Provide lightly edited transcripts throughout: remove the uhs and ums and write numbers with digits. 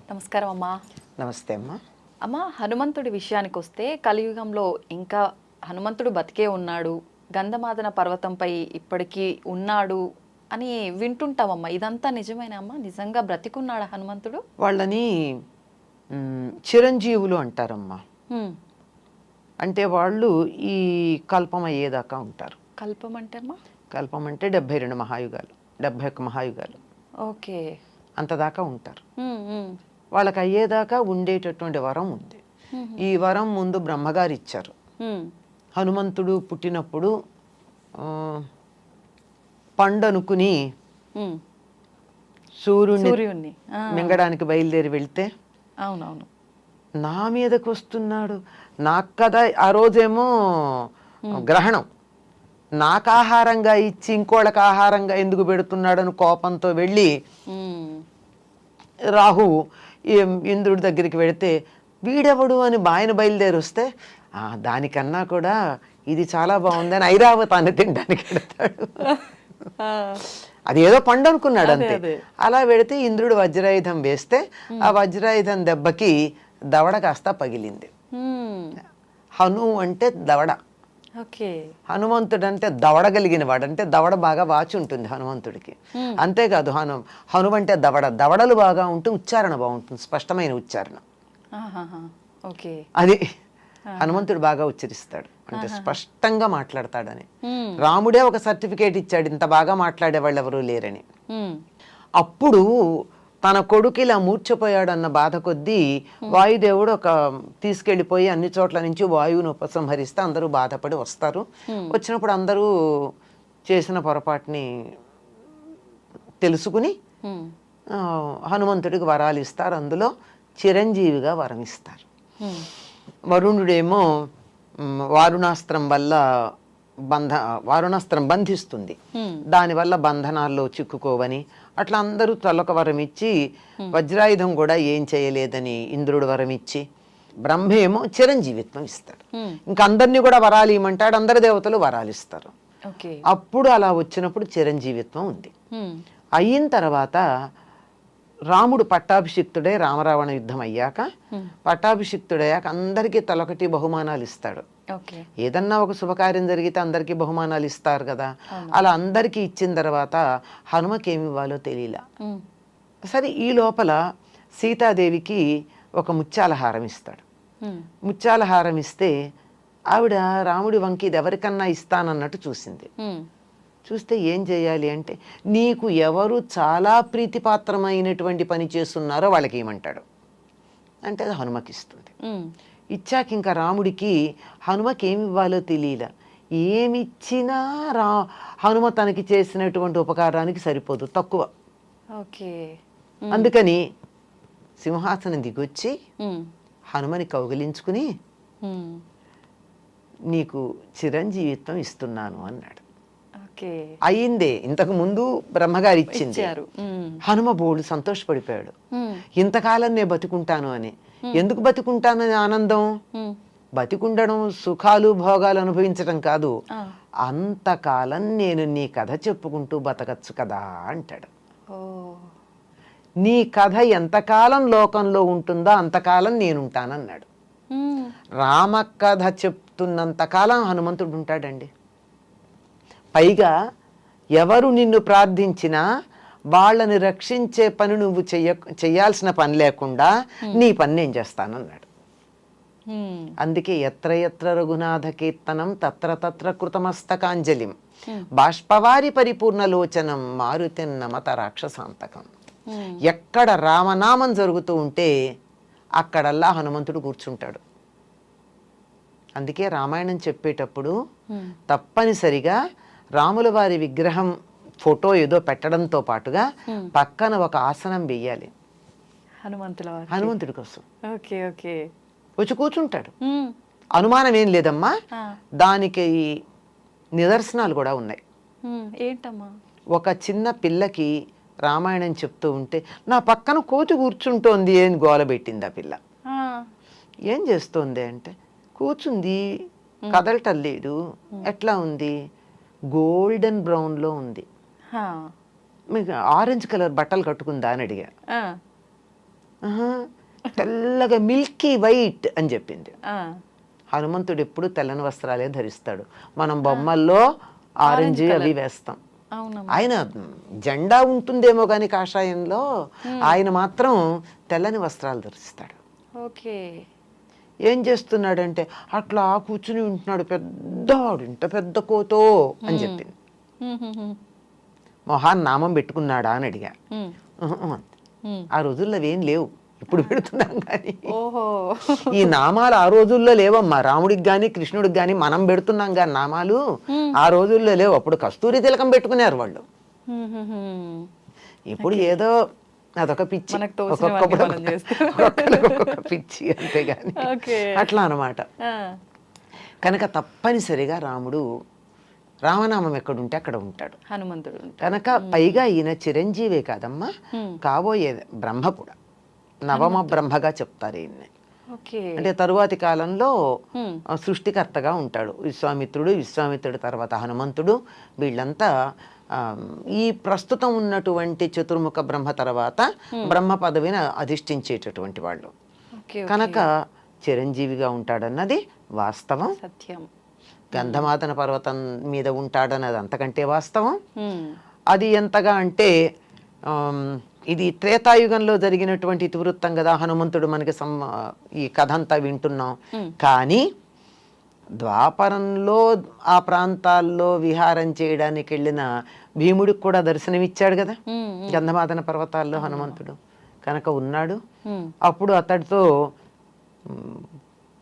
నమస్కారం అమ్మా. నమస్తే అమ్మా. అమ్మా, హనుమంతుడి విషయానికి వస్తే కలియుగంలో ఇంకా హనుమంతుడు బతికే ఉన్నాడు, గంధమాదన పర్వతంపై ఇప్పటికీ ఉన్నాడు అని వింటుంటామమ్మా. ఇదంతా నిజమేనా అమ్మా? నిజంగా బ్రతికున్నాడా హనుమంతుడు? వాళ్ళని చిరంజీవులు అంటారమ్మా. హ్మ్. అంటే వాళ్ళు ఈ కల్పం అయ్యేదాకా ఉంటారు. కల్పం అంటే అమ్మా? కల్పం అంటే 72 మహాయుగాలు, 71 మహాయుగాలు, ఓకే. అంతదాకా ఉంటారు. హ్మ్, హ్మ్. వాళ్ళకి అయ్యేదాకా ఉండేటటువంటి వరం ఉంది. ఈ వరం ముందు బ్రహ్మగారు ఇచ్చారు. హ్మ్. హనుమంతుడు పుట్టినప్పుడు పండనుకుని హ్మ్. సూర్యుడిని మింగడానికి బయలుదేరి వెళ్తే అవునవును నా మీదకి వస్తున్నాడు, నాకు కదా ఆ రోజేమో గ్రహణం, నాకు ఆహారంగా ఇచ్చి ఇంకోళ్ళకి ఆహారంగా ఎందుకు పెడుతున్నాడని కోపంతో వెళ్ళి రాహువు ఇంద్రుడి దగ్గరికి వెళితే వీడెవడు అని ఆయన బయలుదేరి వస్తే దానికన్నా కూడా ఇది చాలా బాగుందని ఐరావతాన్ని తినడానికి వెళతాడు. అది ఏదో పండు అనుకున్నాడు అంతే. అలా వెళితే ఇంద్రుడు వజ్రాయుధం వేస్తే ఆ వజ్రాయుధం దెబ్బకి దవడ కాస్త పగిలింది. హను అంటే దవడ, హనుమంతుడు అంటే దవడగలిగిన వాడు, అంటే దవడ బాగా వాచి ఉంటుంది హనుమంతుడికి. అంతేకాదు హను అంటే దవడలు బాగా ఉంటే ఉచ్చారణ బాగుంటుంది, స్పష్టమైన ఉచ్చారణ. అది హనుమంతుడు బాగా ఉచ్చరిస్తాడు, అంటే స్పష్టంగా మాట్లాడతాడని. రాముడే ఒక సర్టిఫికేట్ ఇచ్చాడు, ఇంత బాగా మాట్లాడే వాళ్ళు ఎవరూ లేరని. అప్పుడు తన కొడుకు ఇలా మూర్ఛపోయాడు అన్న బాధ కొద్దీ వాయుదేవుడు తీసుకెళ్లిపోయి అన్ని చోట్ల నుంచి వాయువును ఉపసంహరిస్తే అందరూ బాధపడి వస్తారు. వచ్చినప్పుడు అందరూ చేసిన పొరపాటుని తెలుసుకుని హనుమంతుడికి వరాలు ఇస్తారు. అందులో చిరంజీవిగా వరం ఇస్తారు. వరుణుడేమో వారుణాస్త్రం వల్ల వారుణాస్త్రం బంధిస్తుంది, దానివల్ల బంధనాల్లో చిక్కుకోవని అట్లా అందరూ తలొక వరం ఇచ్చి, వజ్రాయుధం కూడా ఏం చేయలేదని ఇంద్రుడు వరం ఇచ్చి, బ్రహ్మేమో చిరంజీవిత్వం ఇస్తాడు. ఇంకా అందరినీ కూడా వరాలు ఇవ్వమంటాడు, అందరి దేవతలు వరాలు ఇస్తారు. అప్పుడు అలా వచ్చినప్పుడు చిరంజీవిత్వం ఉంది. అయిన తర్వాత రాముడు పట్టాభిషిక్తుడే, రామరావణ యుద్ధం అయ్యాక పట్టాభిషిక్తుడయ్యాక అందరికీ తలొకటి బహుమానాలు ఇస్తాడు. ఏదన్నా ఒక శుభకార్యం జరిగితే అందరికీ బహుమానాలు ఇస్తారు కదా, అలా అందరికీ ఇచ్చిన తర్వాత హనుమకి ఏమి ఇవ్వాలో తెలియలా. సరే, ఈ లోపల సీతాదేవికి ఒక ముత్యాల హారం ఇస్తాడు. ముత్యాల హారం ఇస్తే ఆవిడ రాముడి వంకి ఇది ఎవరికన్నా ఇస్తానన్నట్టు చూసింది. చూస్తే ఏం చేయాలి అంటే, నీకు ఎవరు చాలా ప్రీతిపాత్రమైనటువంటి పని చేస్తున్నారో వాళ్ళకి ఏమంటాడు అంటే అది హనుమకి ఇస్తుంది. ఇచ్చాక ఇంకా రాముడికి హనుమకి ఏమి ఇవ్వాలో తెలియలా. ఏమిచ్చినా హనుమ తనకి చేసినటువంటి ఉపకారానికి సరిపోదు, తక్కువ. అందుకని సింహాసనం దిగొచ్చి హనుమని కౌగిలించుకుని నీకు చిరంజీవిత్వం ఇస్తున్నాను అన్నాడు. అయిందే, ఇంతకు ముందు బ్రహ్మగారు ఇచ్చింది. హనుమ బోడు సంతోషపడిపోయాడు, ఇంతకాలం నేను బతికుంటాను అని. ఎందుకు బతికుంటానని ఆనందం, బతికుండడం సుఖాలు భోగాలు అనుభవించడం కాదు, అంతకాలం నేను నీ కథ చెప్పుకుంటూ బతకచ్చు కదా అంటాడు. నీ కథ ఎంతకాలం లోకంలో ఉంటుందో అంతకాలం నేనుంటానన్నాడు. రామ కథ చెప్తున్నంతకాలం హనుమంతుడు ఉంటాడండి. పైగా ఎవరు నిన్ను ప్రార్థించినా వాళ్ళని రక్షించే పని నువ్వు చెయ్యాల్సిన పని లేకుండా నీ పని నేను చేస్తానన్నాడు. అందుకే ఎత్ర ఎత్ర రఘునాథ కీర్తనం తత్ర తత్ర కృతమస్తకాంజలిం బాష్పవారి పరిపూర్ణలోచనం మారుతిన్నమత రాక్షసాంతకం. ఎక్కడ రామనామం జరుగుతూ ఉంటే అక్కడల్లా హనుమంతుడు కూర్చుంటాడు. అందుకే రామాయణం చెప్పేటప్పుడు తప్పనిసరిగా రాముల వారి విగ్రహం ఫోటో ఏదో పెట్టడంతో పాటుగా పక్కన ఒక ఆసనం వెయ్యాలి హనుమంతుడి కోసం. వచ్చి కూర్చుంటాడు, అనుమానం ఏం లేదమ్మా. దానికి నిదర్శనాలు కూడా ఉన్నాయి. ఏంటమ్మా? ఒక చిన్న పిల్లకి రామాయణం చెప్తూ ఉంటే నా పక్కన కోతి కూర్చుంటోంది అని గోలబెట్టింది ఆ పిల్ల. ఏం చేస్తోంది అంటే, కూర్చుంది, కదలటం లేదు. ఎట్లా ఉంది? గోల్డెన్ బ్రౌన్లో ఉంది. మీకు ఆరెంజ్ కలర్ బట్టలు కట్టుకుందా అని అడిగా. ఆహా, తెల్లగా మిల్కీ వైట్ అని చెప్పింది. ఆ, హనుమంతుడు ఎప్పుడు తెల్లని వస్త్రాలే ధరిస్తాడు. మనం బొమ్మల్లో ఆరెంజ్ అవి వేస్తాం. అవునమ్మా. ఆయన జెండా ఉంటుందేమో కానీ కాషాయంలో, ఆయన మాత్రం తెల్లని వస్త్రాలు ధరిస్తాడు. ఓకే. ఏం చేస్తున్నాడంటే అట్లా కూర్చుని ఉంటున్నాడు, పెద్దవాడు, ఇంత పెద్ద కోతో అని చెప్పింది. మొహాన్ నామం పెట్టుకున్నాడా అని అడిగా. ఉహు అంది. ఆ రోజుల్లో అవేం లేవు, ఇప్పుడు పెడుతున్నాం కానీ. ఓహో. ఈ నామాలు ఆ రోజుల్లో లేవమ్మా. రాముడికి కానీ కృష్ణుడికి కానీ మనం పెడుతున్నాం కానీ నామాలు ఆ రోజుల్లో లేవు. అప్పుడు కస్తూరి తిలకం పెట్టుకున్నారు వాళ్ళు. ఇప్పుడు ఏదో అదొక పిచ్చి, మనకు తోచినవన్నీ మనం చేస్తున్నాం. ఒక్కొక్క పిచ్చి అంతేగాని ఓకే. అట్లా అనమాట. కనుక తప్పనిసరిగా రాముడు రామనామం ఎక్కడుంటే అక్కడ ఉంటాడు హనుమంతుడు. కనుక. పైగా ఈయన చిరంజీవే కాదమ్మా, కాబోయే బ్రహ్మ కూడా, నవమ బ్రహ్మగా చెప్తారు ఈయన్ని. ఓకే. అంటే తరువాతి కాలంలో సృష్టికర్తగా ఉంటాడు. విశ్వామిత్రుడు తర్వాత హనుమంతుడు, వీళ్ళంతా ఈ ప్రస్తుతం ఉన్నటువంటి చతుర్ముఖ బ్రహ్మ తర్వాత బ్రహ్మ పదవిని అధిష్ఠించేటటువంటి వాళ్ళు. కనుక చిరంజీవిగా ఉంటాడన్నది వాస్తవం, సత్యం. గంధమాదన పర్వతం మీద ఉంటాడన్నది అంతకంటే వాస్తవం. అది ఎంతగా అంటే ఇది త్రేతాయుగంలో జరిగినటువంటి ఇతివృత్తం కదా, హనుమంతుడు మనకి ఈ కథ అంతా వింటున్నాం. కానీ ద్వాపరంలో ఆ ప్రాంతాల్లో విహారం చేయడానికి వెళ్ళిన భీముడికి కూడా దర్శనమిచ్చాడు కదా గంధమాదన పర్వతాల్లో హనుమంతుడు. కనుక ఉన్నాడు. అప్పుడు అతడితో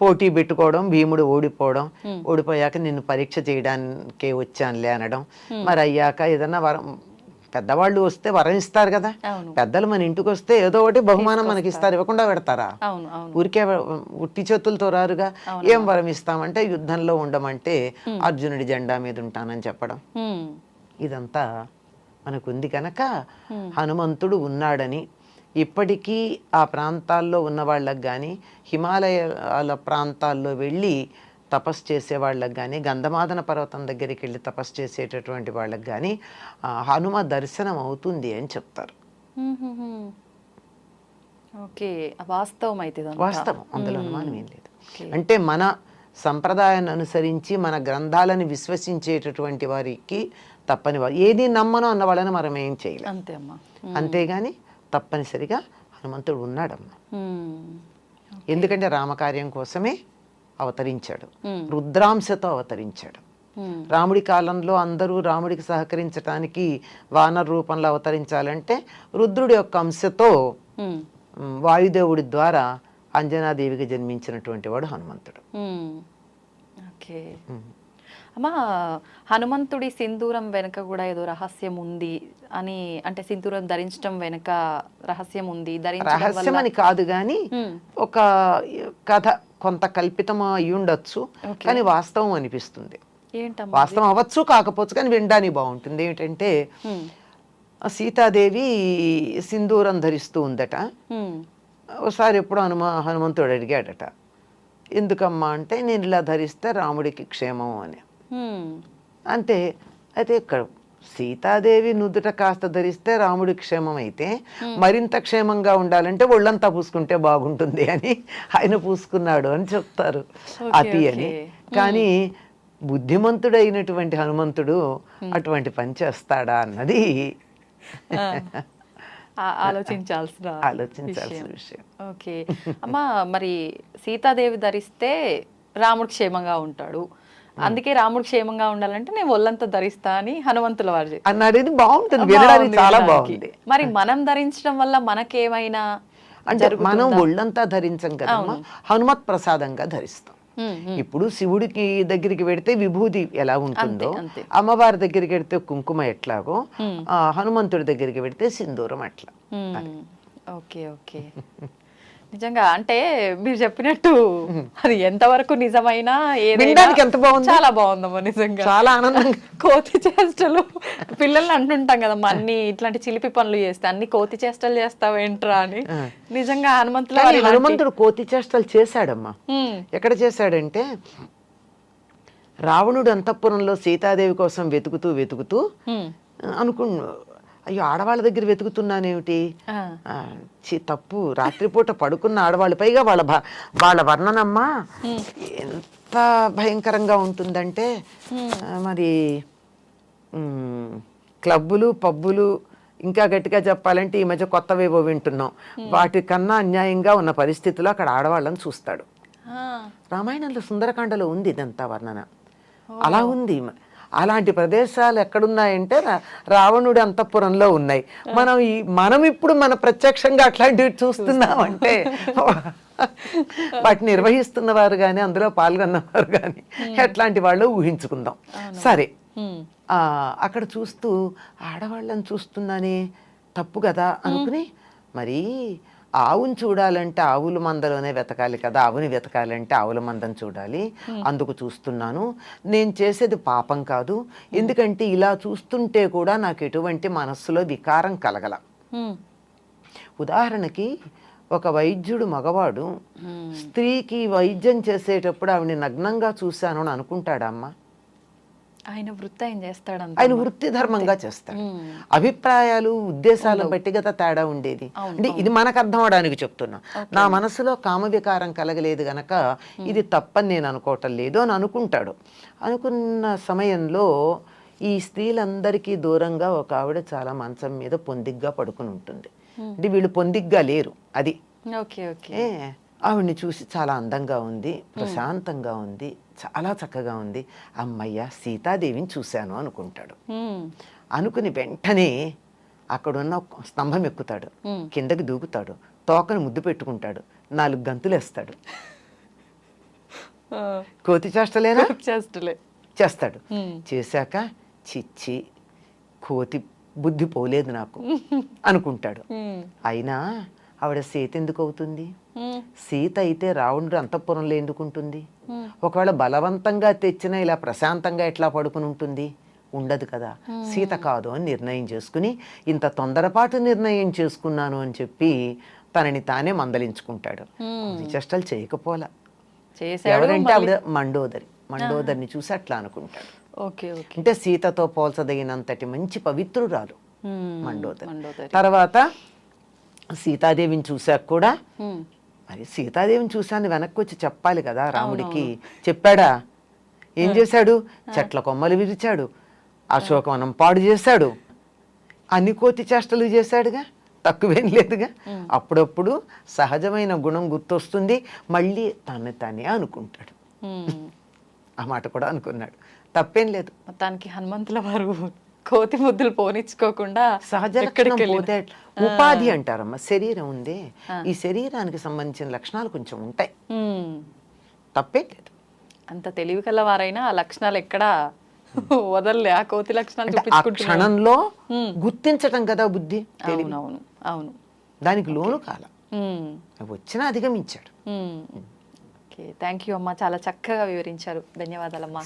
పోటీ పెట్టుకోవడం, భీముడు ఓడిపోవడం, ఓడిపోయాక నిన్ను పరీక్ష చేయడానికే వచ్చానులే అనడం. మరి అయ్యాక ఏదన్నా వరం, పెద్దవాళ్ళు వస్తే వరం ఇస్తారు కదా, పెద్దలు మన ఇంటికి వస్తే ఏదో ఒకటి బహుమానం మనకి ఇస్తారు, ఇవ్వకుండా పెడతారా? ఊరికే ఉట్టి చేతులతో రారుగా. ఏం వరం ఇస్తామంటే యుద్ధంలో ఉండమంటే అర్జునుడి జెండా మీద ఉంటానని చెప్పడం. ఇదంతా మనకుంది. కనుక హనుమంతుడు ఉన్నాడని ఇప్పటికీ ఆ ప్రాంతాల్లో ఉన్న వాళ్ళకి కానీ, హిమాలయాల ప్రాంతాల్లో వెళ్ళి తపస్సు చేసే వాళ్ళకి కానీ, గంధమాదన పర్వతం దగ్గరికి వెళ్ళి తపస్సు చేసేటటువంటి వాళ్ళకి కానీ హనుమ దర్శనం అవుతుంది అని చెప్తారు. వాస్తవం, అందులో అనుమానం ఏం లేదు. అంటే మన సంప్రదాయాన్ని అనుసరించి మన గ్రంథాలను విశ్వసించేటటువంటి వారికి తప్పని వారు, ఏది నమ్మను అన్న వాళ్ళని మనం ఏం చేయలేం. అంతేగాని తప్పనిసరిగా హనుమంతుడు ఉన్నాడమ్మా. ఎందుకంటే రామకార్యం కోసమే అవతరించాడు, రుద్రాంశతో అవతరించాడు. రాముడి కాలంలో అందరూ రాముడికి సహకరించడానికి వానర రూపంలో అవతరించాలంటే రుద్రుడి యొక్క అంశతో వాయుదేవుడి ద్వారా అంజనాదేవికి జన్మించినటువంటి వాడు హనుమంతుడు. అమ్మా, హనుమంతుడి సింధూరం వెనుక కూడా ఏదో రహస్యం ఉంది అని, అంటే సింధూరం ధరించడం వెనుక రహస్యం ఉంది. రహస్యం అని కాదు గాని ఒక కథ కొంత కల్పితం అయి ఉండొచ్చు, కానీ వాస్తవం అనిపిస్తుంది. వాస్తవం అవ్వచ్చు కాకపోవచ్చు, కానీ వినడానికి బాగుంటుంది. ఏమిటంటే సీతాదేవి సింధూరం ధరిస్తూ ఉందట. ఒకసారి ఎప్పుడు హనుమంతుడు అడిగాడట, ఎందుకమ్మా అంటే, నేను ఇలా ధరిస్తే రాముడికి క్షేమం అని. అంతే. అయితే ఇక్కడ సీతాదేవి నుదుట కాస్త ధరిస్తే రాముడి క్షేమం అయితే, మరింత క్షేమంగా ఉండాలంటే ఒళ్ళంతా పూసుకుంటే బాగుంటుంది అని ఆయన పూసుకున్నాడు అని చెప్తారు. అతి అని. కానీ బుద్ధిమంతుడైనటువంటి హనుమంతుడు అటువంటి పని చేస్తాడా అన్నది ఆలోచించాల్సిన విషయం. ఓకే అమ్మా, మరి సీతాదేవి ధరిస్తే రాముడు క్షేమంగా ఉంటాడు, అందుకే రాముడు క్షేమంగా ఉండాలంటే నేను ఒళ్ళంతా ధరిస్తా అని హనుమంతుల వారు అన్నారు. ఇది బాగుంటుంది, వినడానికి చాలా బాగుంది. మరి మనం ధరించడం వల్ల మనకేమైనా అంటే, మనం ఒళ్ళంతా ధరించం కదమ్మా, హనుమత్ ప్రసాదంగా ధరిస్తాం. ఇప్పుడు శివుడికి దగ్గరికి వెడితే విభూతి ఎలా ఉంటుందో, అమ్మవారి దగ్గరికి వెడితే కుంకుమ ఎట్లాగో, హనుమంతుడి దగ్గరికి వెడితే సింధూరం అట్లా. Okay okay. నిజంగా అంటే మీరు చెప్పినట్టు అది ఎంతవరకు నిజమైనా ఎంత బాగుంది, చాలా బాగుందమ్మా. నిజంగా చాలా ఆనందంగా. కోతి చేష్టలు పిల్లల్ని అంటుంటాం కదమ్మా, అన్ని ఇట్లాంటి చిలిపి పనులు చేస్తే అన్ని కోతి చేష్టలు చేస్తావేంట్రా అని. నిజంగా హనుమంతుడు కోతి చేష్టలు చేశాడమ్మా. ఎక్కడ చేశాడంటే, రావణుడు అంతఃపురంలో సీతాదేవి కోసం వెతుకుతూ అయ్యో ఆడవాళ్ళ దగ్గర వెతుకుతున్నానేమిటి, ఆ, తప్పు, రాత్రిపూట పడుకున్న ఆడవాళ్ళు, పైగా వాళ్ళ వర్ణనమ్మా ఎంత భయంకరంగా ఉంటుందంటే మరి క్లబ్బులు పబ్బులు, ఇంకా గట్టిగా చెప్పాలంటే ఈ మధ్య కొత్తవేవో వింటున్నాం, వాటికన్నా అన్యాయంగా ఉన్న పరిస్థితిలో అక్కడ ఆడవాళ్ళని చూస్తాడు. ఆ, రామాయణంలో సుందరకాండలో ఉంది ఇదంతా వర్ణన. అలా ఉంది. అలాంటి ప్రదేశాలు ఎక్కడున్నాయంటే రావణుడి అంతఃపురంలో ఉన్నాయి. మనం ఇప్పుడు మన ప్రత్యక్షంగా అట్లాంటివి చూస్తున్నామంటే వాటిని నిర్వహిస్తున్నవారు కానీ అందులో పాల్గొన్నవారు కానీ ఎట్లాంటి వాళ్ళు ఊహించుకుందాం. సరే, అక్కడ చూస్తూ ఆడవాళ్ళని చూస్తున్నానే, తప్పు కదా అనుకుని, మరి ఆవుని చూడాలంటే ఆవుల మందలోనే వెతకాలి కదా, ఆవుని వెతకాలంటే ఆవుల మందని చూడాలి, అందుకు చూస్తున్నాను, నేను చేసేది పాపం కాదు, ఎందుకంటే ఇలా చూస్తుంటే కూడా నాకు ఎటువంటి మనస్సులో వికారం కలగల. ఉదాహరణకి ఒక వైద్యుడు మగవాడు స్త్రీకి వైద్యం చేసేటప్పుడు ఆవిడని నగ్నంగా చూశాను అని అనుకుంటాడమ్మా? ఆయన వృత్తి ఆయన చేస్తాడు, ఆయన వృత్తి ధర్మంగా చేస్తాడు. అభిప్రాయాలు ఉద్దేశాలను బట్టి కదా తేడా ఉండేది. అంటే ఇది మనకు అర్థం అవడానికి చెప్తున్నా. నా మనసులో కామ వికారం కలగలేదు గనక ఇది తప్పని నేను అనుకోవటం లేదు అని అనుకుంటాడు. అనుకున్న సమయంలో ఈ స్త్రీలందరికీ దూరంగా ఒక ఆవిడ చాలా మంచం మీద పొందిగ్గా పడుకుని ఉంటుంది. అంటే వీళ్ళు పొందిగ్గా లేరు, అది ఆవిడ్ని చూసి చాలా అందంగా ఉంది, ప్రశాంతంగా ఉంది, చాలా చక్కగా ఉంది, అమ్మయ్య సీతాదేవిని చూశాను అనుకుంటాడు. అనుకుని వెంటనే అక్కడున్న స్తంభం ఎక్కుతాడు, కిందకి దూకుతాడు, తోకను ముద్దు పెట్టుకుంటాడు, 4 గంతులు వేస్తాడు. కోతి చేష్టలేనా? చేస్తాడు. చేశాక చిచ్చి కోతి బుద్ధి పోలేదు నాకు అనుకుంటాడు. అయినా ఆవిడ సీత ఎందుకు అవుతుంది? సీత అయితే రావణుడు అంతఃపురంలో ఎందుకు ఉంటుంది? ఒకవేళ బలవంతంగా తెచ్చినా ఇలా ప్రశాంతంగా ఎట్లా పడుకుని ఉంటుంది? ఉండదు కదా. సీత కాదు అని నిర్ణయం చేసుకుని, ఇంత తొందరపాటు నిర్ణయం చేసుకున్నాను అని చెప్పి తనని తానే మందలించుకుంటాడు. చేష్టలు చేయకపోలా. ఎవరంటే ఆవిడ మండోదరిని చూసి అట్లా అనుకుంటాడు. అంటే సీతతో పోల్చదగినంతటి మంచి పవిత్రురాలు మండోదరి. తర్వాత సీతాదేవిని చూశాక కూడా, మరి సీతాదేవిని చూశాను వెనక్కి వచ్చి చెప్పాలి కదా రాముడికి. చెప్పాడా? ఏం చేశాడు? చెట్ల కొమ్మలు విరిచాడు, అశోకవనం పాడు చేశాడు, అన్ని కోతి చేష్టలు చేశాడుగా, తక్కువేం లేదుగా. అప్పుడప్పుడు సహజమైన గుణం గుర్తొస్తుంది, మళ్ళీ తానే అనుకుంటాడు. ఆ మాట కూడా అనుకున్నాడు, తప్పేం లేదు. మొత్తానికి హనుమంతుల వారు కోతి ముద్దులు పోనిచ్చుకోకుండా సహజ లక్షణం పోతే ఉపాధి అంటారమ్మా. శరీరం ఉంది, ఈ శరీరానికి సంబంధించిన లక్షణాలు కొంచెం ఉంటాయి, తప్పేం లేదు. అంత తెలివి కల వారైనా ఆ లక్షణాలు ఎక్కడ వదలలే, ఆ కోతి లక్షణాలు క్షణంలో గుర్తించటం కదా బుద్ధి. అవును, దానికి లోను కాల వచ్చినా అధిగమించాడు. థ్యాంక్ యూ అమ్మా, చాలా చక్కగా వివరించారు. ధన్యవాదాలమ్మా.